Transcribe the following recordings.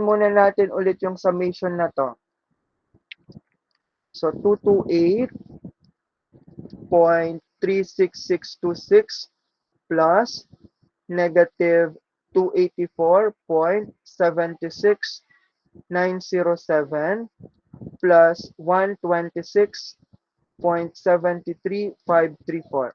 Gawin muna natin ulit yung summation na to. So, 228.36626 plus negative 284.76907 plus 126.73534.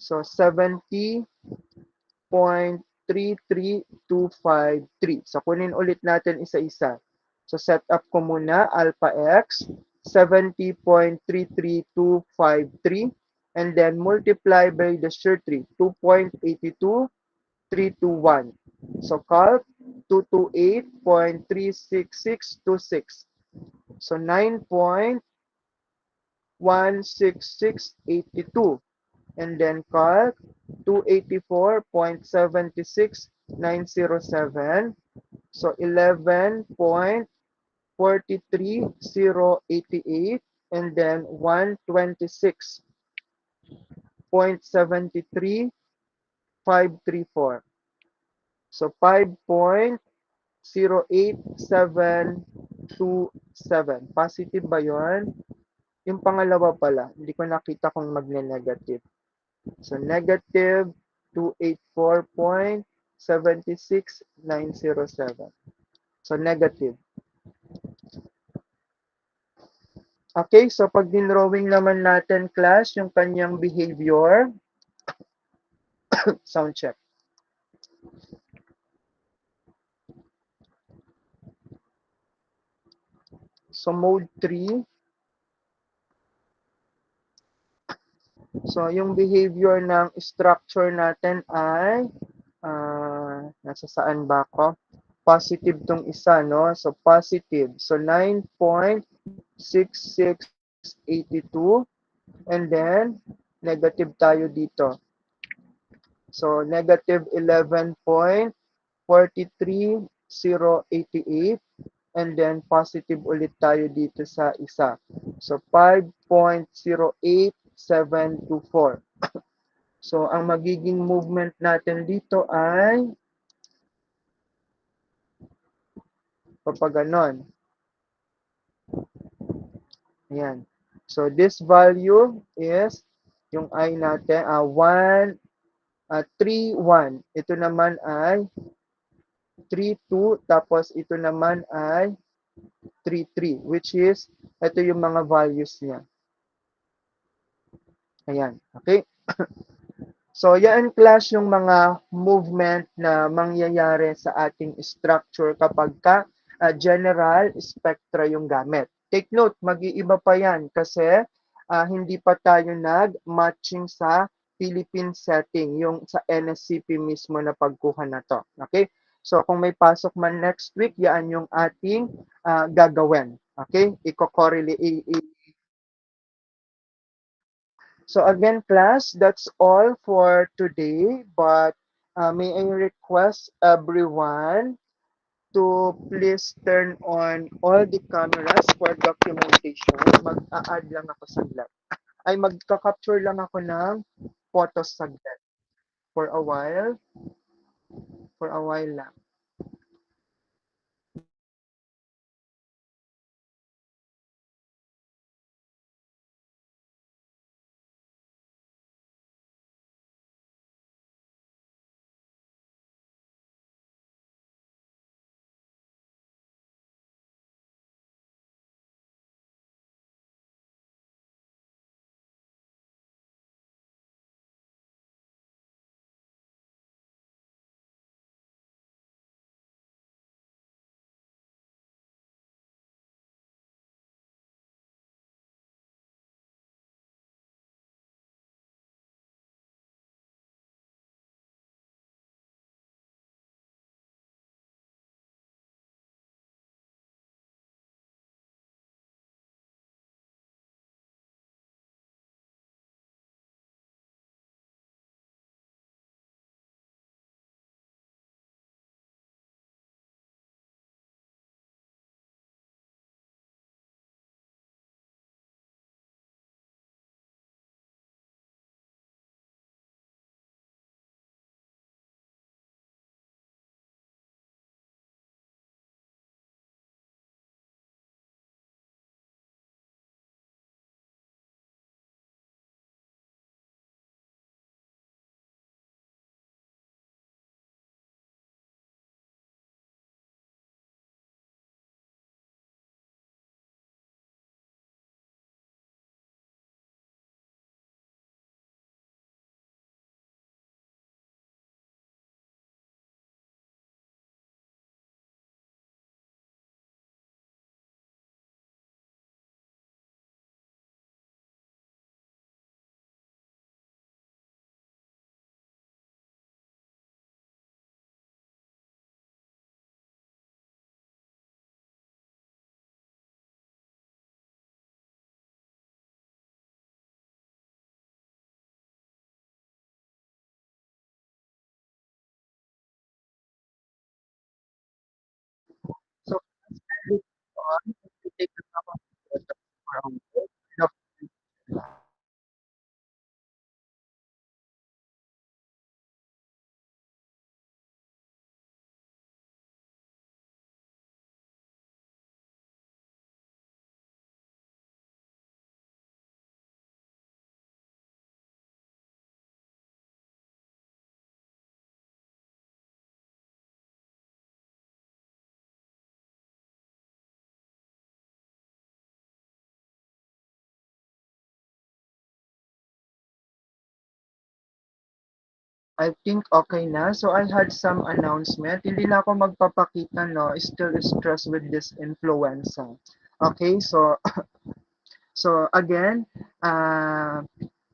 So, 70.33253. So, kunin ulit natin isa-isa. So, set up ko muna alpha x, 70.33253, and then multiply by the shear tree, 2.82321. So, calc 228.36626. So, 9.16682. And then calc 284.76907. So 11.43088, and then 126.73534. So 5.08727. Positive ba yon? Yung pangalawa pala, hindi ko nakita kung magne-negative. So negative 284.76907. So negative. Okay, so pag dinrawing naman natin class yung kanyang behavior, sound check. So mode 3, so yung behavior ng structure natin ay nasa saan ba ako? Positive tong isa, no? So positive. So 9.6682, and then negative tayo dito. So negative 11.43088, and then positive ulit tayo dito sa isa. So 5.08724. So ang magiging movement natin dito ay papaganon. Ayan. So this value is yung I natin 3.1. Ito naman ay 3.2, tapos ito naman ay 3.3, which is ito yung mga values niya. Ayan. Okay? So, yan class yung mga movement na mangyayari sa ating structure kapag general spectra yung gamit. Take note, mag-iiba pa yan kasi hindi pa tayo nag-matching sa Philippine setting, yung sa NSCP mismo na pagkuha na to. Okay? So, kung may pasok man next week, yan yung ating gagawin. Okay? Iko-correlate. So again, class, that's all for today. But may I request everyone to please turn on all the cameras for documentation. Mag-a-add lang ako saglit. Ay, magka-capture lang ako ng photos saglit. For a while. For a while lang. I think okay na. So I had some announcement. Hindi na ako magpapakita, no. Still stressed with this influenza. Okay, so again, uh,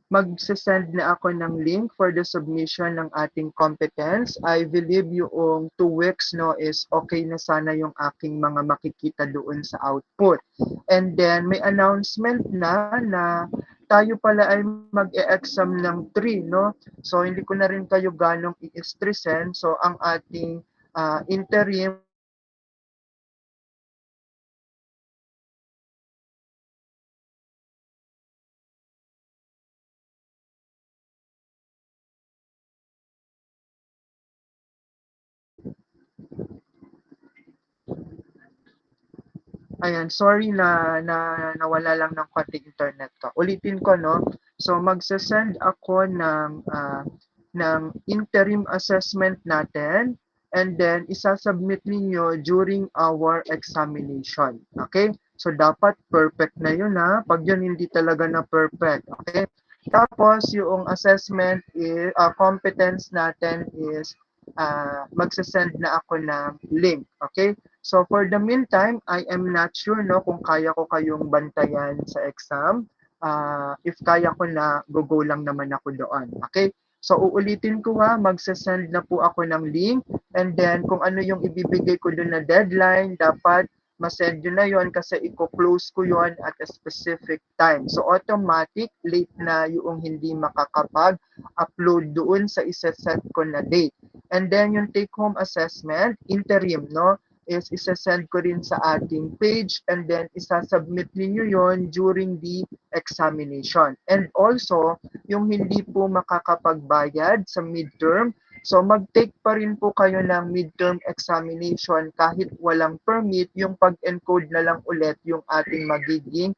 magse-send na ako ng link for the submission ng ating competence. I believe yung 2 weeks, no, is okay na sana yung aking mga makikita doon sa output. And then may announcement na tayo pala ay mag-e-exam ng 3, no? So hindi ko na rin kayo ganong i-stressin. So ang ating interim Ayan, sorry na nawala lang ng konting internet ko. Ulitin ko, no? So magse-send ako ng interim assessment natin, and then isasubmit ninyo during our examination. Okay? So dapat perfect na yun, ha. Pag yun hindi talaga na perfect. Okay? Tapos yung assessment competence natin is magse-send na ako ng link. Okay? So for the meantime, I am not sure, no, kung kaya ko kayong bantayan sa exam. If kaya ko na, go lang naman ako doon. Okay? So uulitin ko, ha, magse-send na po ako ng link, and then kung ano yung ibibigay ko doon na deadline, dapat masend yun na yun kasi i-close ko yun at a specific time. So automatic, late na yung hindi makakapag-upload doon sa isa-set ko na date. And then yung take-home assessment, interim, no? Is isa-send ko rin sa ating page, and then isasubmit ninyo yon during the examination. And also, yung hindi po makakapagbayad sa midterm, so mag-take pa rin po kayo ng midterm examination kahit walang permit, yung pag-encode na lang ulit yung ating magiging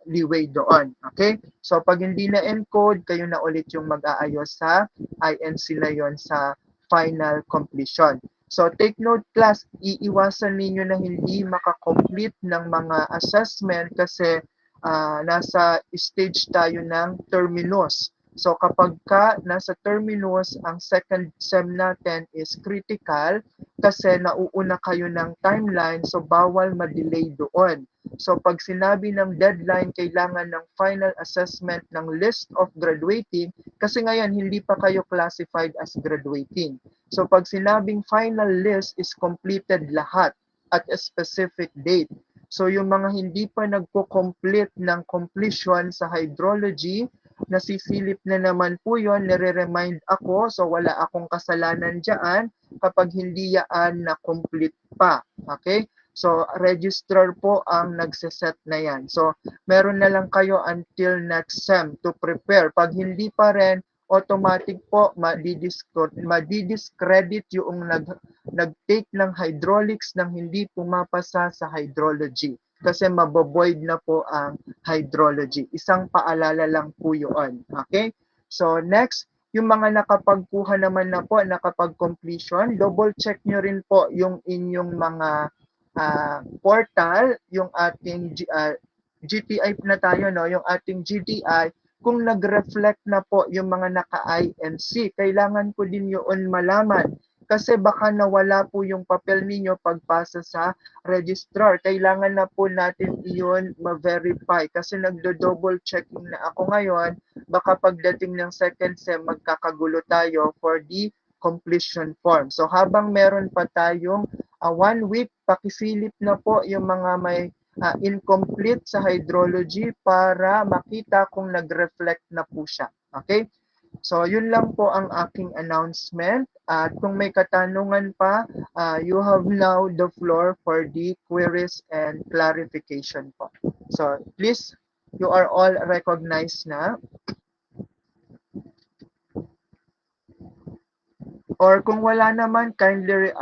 leeway doon. Okay? So pag hindi na encode, kayo na ulit yung mag-aayos sa INC na yon sa final completion. So take note, class, iiwasan ninyo na hindi makakomplete ng mga assessment kasi nasa stage tayo ng terminus. So kapag nasa terminus, ang second sem natin is critical kasi nauuna kayo ng timeline, so bawal ma-delay doon. So pag sinabi ng deadline, kailangan ng final assessment ng list of graduating kasi ngayon hindi pa kayo classified as graduating. So pag sinabing final list is completed lahat at a specific date. So yung mga hindi pa nagko-complete ng completion sa hydrology, nasisilip na naman po yun, nire-remind ako, so wala akong kasalanan dyan kapag hindi yan na-complete pa. Okay? So, registrar po ang nagsiset na yan. So, meron na lang kayo until next sem to prepare. Pag hindi pa rin, automatic po madidiscredit yung nag-take ng hydraulics nang hindi pumapasa sa hydrology kasi maboboid na po ang hydrology. Isang paalala lang po yun. Okay? So next, yung mga nakapagkuha naman na po, nakapag-completion, double check nyo rin po yung inyong mga portal, yung ating GTI na tayo, no? Yung ating GTI, kung nag-reflect na po yung mga naka-INC. Kailangan ko din yun malaman kasi baka nawala po yung papel ninyo pagpasa sa registrar. Kailangan na po natin iyon ma-verify kasi nagdo-double checking na ako ngayon. Baka pagdating ng second sem, magkakagulo tayo for the completion form. So habang meron pa tayong 1 week, pakisilip na po yung mga may incomplete sa hydrology para makita kung nag-reflect na po siya. Okay? So, yun lang po ang aking announcement. At kung may katanungan pa, you have now the floor for the queries and clarification po. So, please, you are all recognized na. Or kung wala naman, kindly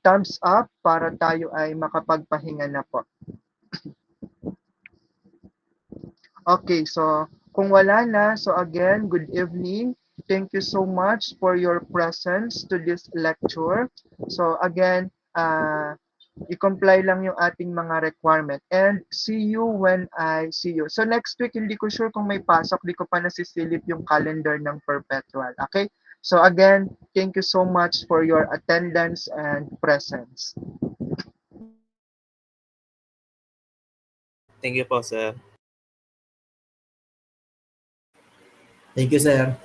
thumbs up para tayo ay makapagpahinga na po. Okay, so kung wala na, so again, good evening. Thank you so much for your presence to this lecture. So again, i-comply lang yung ating mga requirement. And see you when I see you. So next week, hindi ko sure kung may pasok. Di ko pa nasisilip yung calendar ng Perpetual. Okay? So again, thank you so much for your attendance and presence. Thank you po, sir. Thank you, sir.